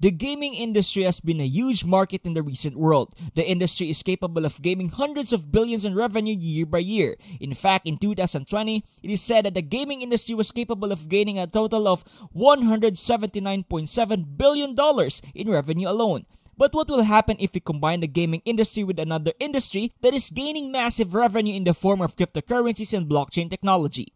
The gaming industry has been a huge market in the recent world. The industry is capable of gaining hundreds of billions in revenue year by year. In fact, in 2020, it is said that the gaming industry was capable of gaining a total of $179.7 billion in revenue alone. But what will happen if we combine the gaming industry with another industry that is gaining massive revenue in the form of cryptocurrencies and blockchain technology?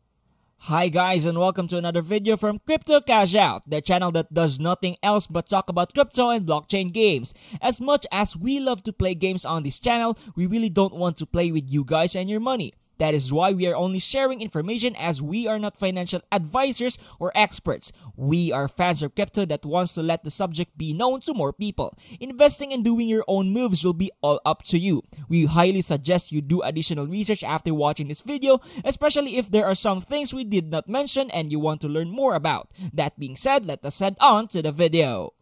Hi guys, and welcome to another video from Crypto Cash Out, the channel that does nothing else but talk about crypto and blockchain games. As much as we love to play games on this channel, we really don't want to play with you guys and your money. That is why we are only sharing information, as we are not financial advisors or experts. We are fans of crypto that wants to let the subject be known to more people. Investing and doing your own moves will be all up to you. We highly suggest you do additional research after watching this video, especially if there are some things we did not mention and you want to learn more about. That being said, let us head on to the video.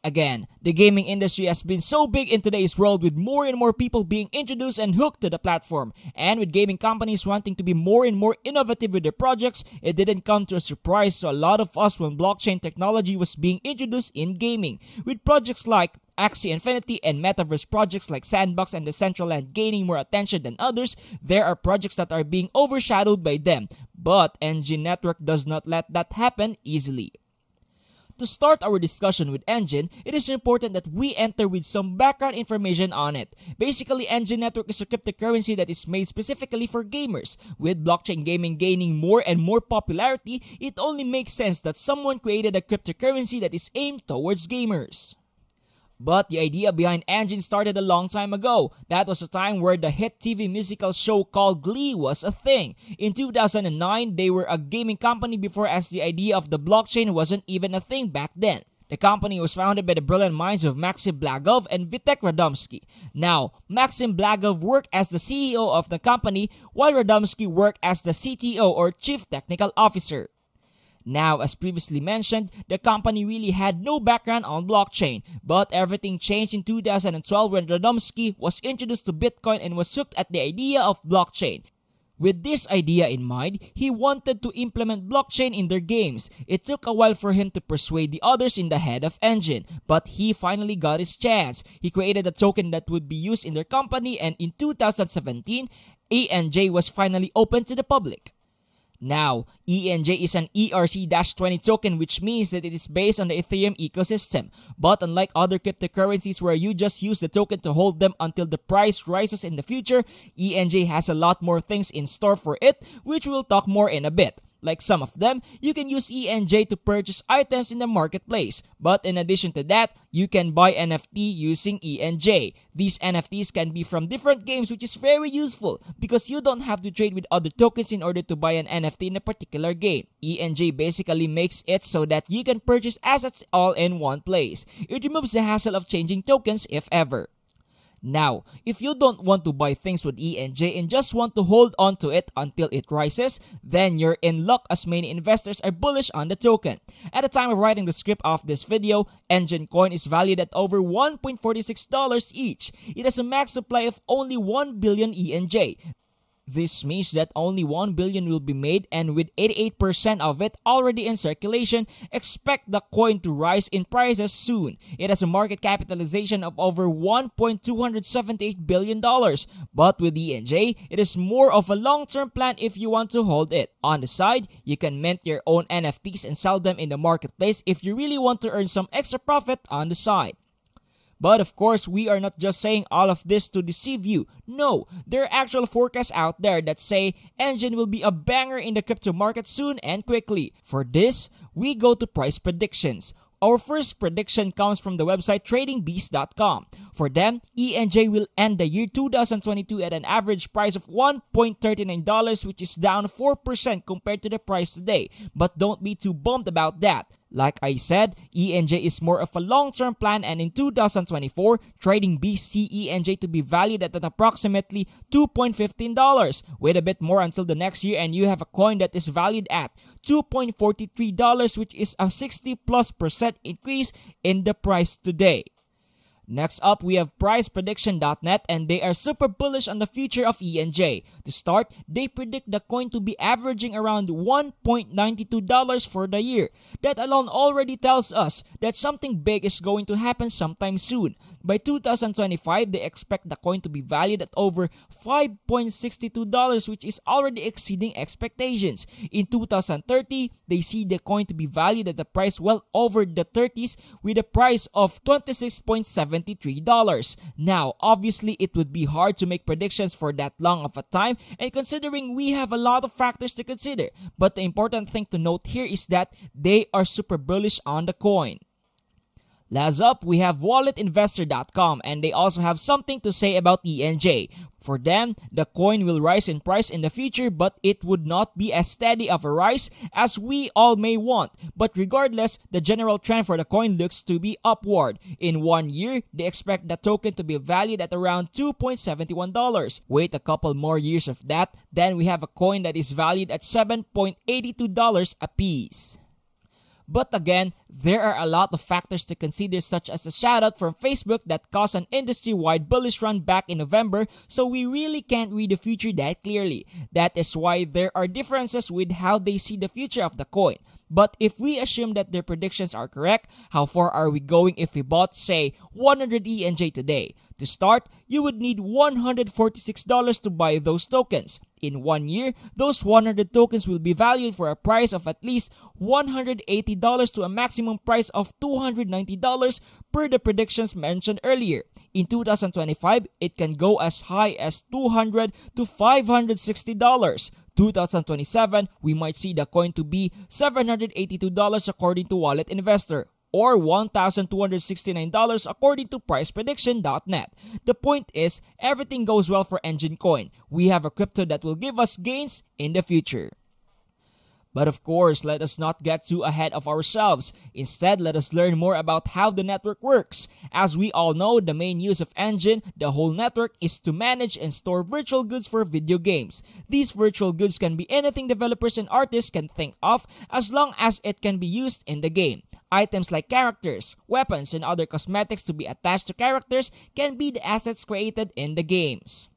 Again, the gaming industry has been so big in today's world, with more and more people being introduced and hooked to the platform. And with gaming companies wanting to be more and more innovative with their projects, it didn't come to a surprise to a lot of us when blockchain technology was being introduced in gaming. With projects like Axie Infinity and metaverse projects like Sandbox and Decentraland gaining more attention than others, there are projects that are being overshadowed by them. But Enjin Network does not let that happen easily. To start our discussion with Enjin, it is important that we enter with some background information on it. Basically, Enjin Network is a cryptocurrency that is made specifically for gamers. With blockchain gaming gaining more and more popularity, it only makes sense that someone created a cryptocurrency that is aimed towards gamers. But the idea behind Enjin started a long time ago. That was a time where the hit TV musical show called Glee was a thing. In 2009, they were a gaming company before, as the idea of the blockchain wasn't even a thing back then. The company was founded by the brilliant minds of Maxim Blagov and Vitek Radomski. Now, Maxim Blagov worked as the CEO of the company, while Radomski worked as the CTO or Chief Technical Officer. Now, as previously mentioned, the company really had no background on blockchain, but everything changed in 2012 when Radomski was introduced to Bitcoin and was hooked at the idea of blockchain. With this idea in mind, he wanted to implement blockchain in their games. It took a while for him to persuade the others in the head of Enjin, but he finally got his chance. He created a token that would be used in their company, and in 2017, ENJ was finally open to the public. Now, ENJ is an ERC-20 token, which means that it is based on the Ethereum ecosystem. But unlike other cryptocurrencies where you just use the token to hold them until the price rises in the future, ENJ has a lot more things in store for it, which we'll talk more in a bit. Like some of them, you can use ENJ to purchase items in the marketplace. But in addition to that, you can buy NFT using ENJ. These NFTs can be from different games, which is very useful because you don't have to trade with other tokens in order to buy an NFT in a particular game. ENJ basically makes it so that you can purchase assets all in one place. It removes the hassle of changing tokens if ever. Now, if you don't want to buy things with ENJ and just want to hold on to it until it rises, then you're in luck, as many investors are bullish on the token. At the time of writing the script of this video, Enjin coin is valued at over $1.46 each. It has a max supply of only 1 billion ENJ. This means that only 1 billion will be made, and with 88% of it already in circulation, expect the coin to rise in prices soon. It has a market capitalization of over $1.278 billion. But with ENJ, it is more of a long-term plan if you want to hold it. On the side, you can mint your own NFTs and sell them in the marketplace if you really want to earn some extra profit on the side. But of course, we are not just saying all of this to deceive you. No, there are actual forecasts out there that say Enjin will be a banger in the crypto market soon and quickly. For this, we go to price predictions. Our first prediction comes from the website tradingbeast.com. For them, ENJ will end the year 2022 at an average price of $1.39, which is down 4% compared to the price today. But don't be too bummed about that. Like I said, ENJ is more of a long-term plan, and in 2024, Trading Beast see ENJ to be valued at approximately $2.15. Wait a bit more until the next year and you have a coin that is valued at $2.43, which is a 60+% increase in the price today. Next up, we have priceprediction.net, and they are super bullish on the future of ENJ. To start, they predict the coin to be averaging around $1.92 for the year. That alone already tells us that something big is going to happen sometime soon. By 2025, they expect the coin to be valued at over $5.62, which is already exceeding expectations. In 2030, they see the coin to be valued at a price well over the 30s with a price of $26.73. Now, obviously, it would be hard to make predictions for that long of a time, and considering we have a lot of factors to consider. But the important thing to note here is that they are super bullish on the coin. Last up, we have walletinvestor.com, and they also have something to say about ENJ. For them, the coin will rise in price in the future, but it would not be as steady of a rise as we all may want. But regardless, the general trend for the coin looks to be upward. In 1 year, they expect the token to be valued at around $2.71. Wait a couple more years of that, then we have a coin that is valued at $7.82 a piece. But again, there are a lot of factors to consider, such as a shoutout from Facebook that caused an industry-wide bullish run back in November, so we really can't read the future that clearly. That is why there are differences with how they see the future of the coin. But if we assume that their predictions are correct, how far are we going if we bought, say, 100 ENJ today? To start, you would need $146 to buy those tokens. In 1 year, those 100 tokens will be valued for a price of at least $180 to a maximum price of $290 per the predictions mentioned earlier. In 2025, it can go as high as $200 to $560. 2027, we might see the coin to be $782 according to Wallet Investor, or $1,269 according to priceprediction.net. The point is, everything goes well for Enjin coin. We have a crypto that will give us gains in the future. But of course, let us not get too ahead of ourselves. Instead, let us learn more about how the network works. As we all know, the main use of Enjin, the whole network, is to manage and store virtual goods for video games. These virtual goods can be anything developers and artists can think of, as long as it can be used in the game. Items like characters, weapons, and other cosmetics to be attached to characters can be the assets created in the games.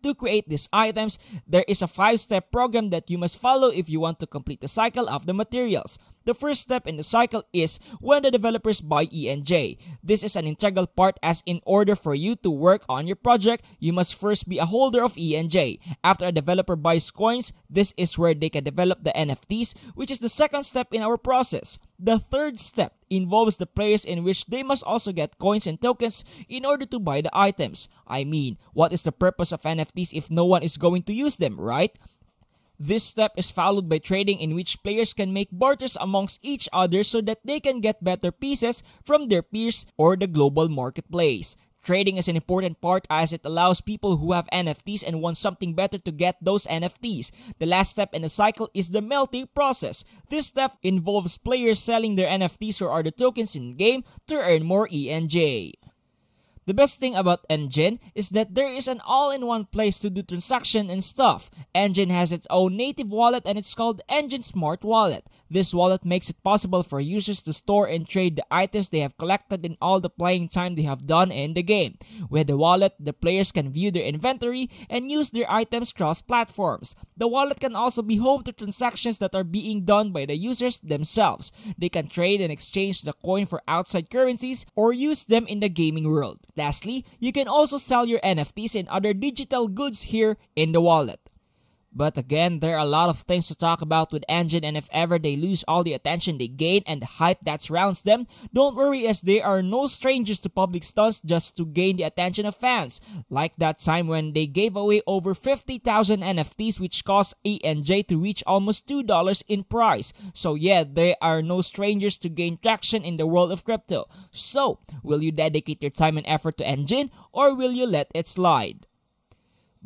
To create these items, there is a 5-step program that you must follow if you want to complete the cycle of the materials. The first step in the cycle is when the developers buy ENJ. This is an integral part, as in order for you to work on your project, you must first be a holder of ENJ. After a developer buys coins, this is where they can develop the NFTs, which is the second step in our process. The third step involves the players, in which they must also get coins and tokens in order to buy the items. I mean, what is the purpose of NFTs if no one is going to use them, right? This step is followed by trading, in which players can make barters amongst each other so that they can get better pieces from their peers or the global marketplace. Trading is an important part, as it allows people who have NFTs and want something better to get those NFTs. The last step in the cycle is the melting process. This step involves players selling their NFTs or other tokens in-game to earn more ENJ. The best thing about Enjin is that there is an all-in-one place to do transaction and stuff. Enjin has its own native wallet, and it's called Enjin Smart Wallet. This wallet makes it possible for users to store and trade the items they have collected in all the playing time they have done in the game. With the wallet, the players can view their inventory and use their items cross-platforms. The wallet can also be home to transactions that are being done by the users themselves. They can trade and exchange the coin for outside currencies or use them in the gaming world. Lastly, you can also sell your NFTs and other digital goods here in the wallet. But again, there are a lot of things to talk about with Enjin, and if ever they lose all the attention they gain and the hype that surrounds them, don't worry, as they are no strangers to public stunts just to gain the attention of fans. Like that time when they gave away over 50,000 NFTs, which caused ENJ to reach almost $2 in price. So yeah, they are no strangers to gain traction in the world of crypto. So, will you dedicate your time and effort to Enjin, or will you let it slide?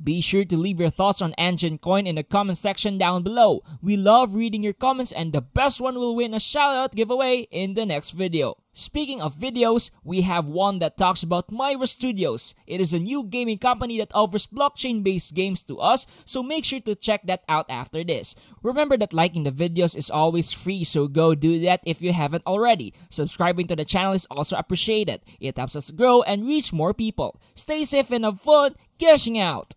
Be sure to leave your thoughts on Enjin coin in the comment section down below. We love reading your comments, and the best one will win a shoutout giveaway in the next video. Speaking of videos, we have one that talks about Myra Studios. It is a new gaming company that offers blockchain-based games to us, so make sure to check that out after this. Remember that liking the videos is always free, so go do that if you haven't already. Subscribing to the channel is also appreciated. It helps us grow and reach more people. Stay safe and have fun cashing out!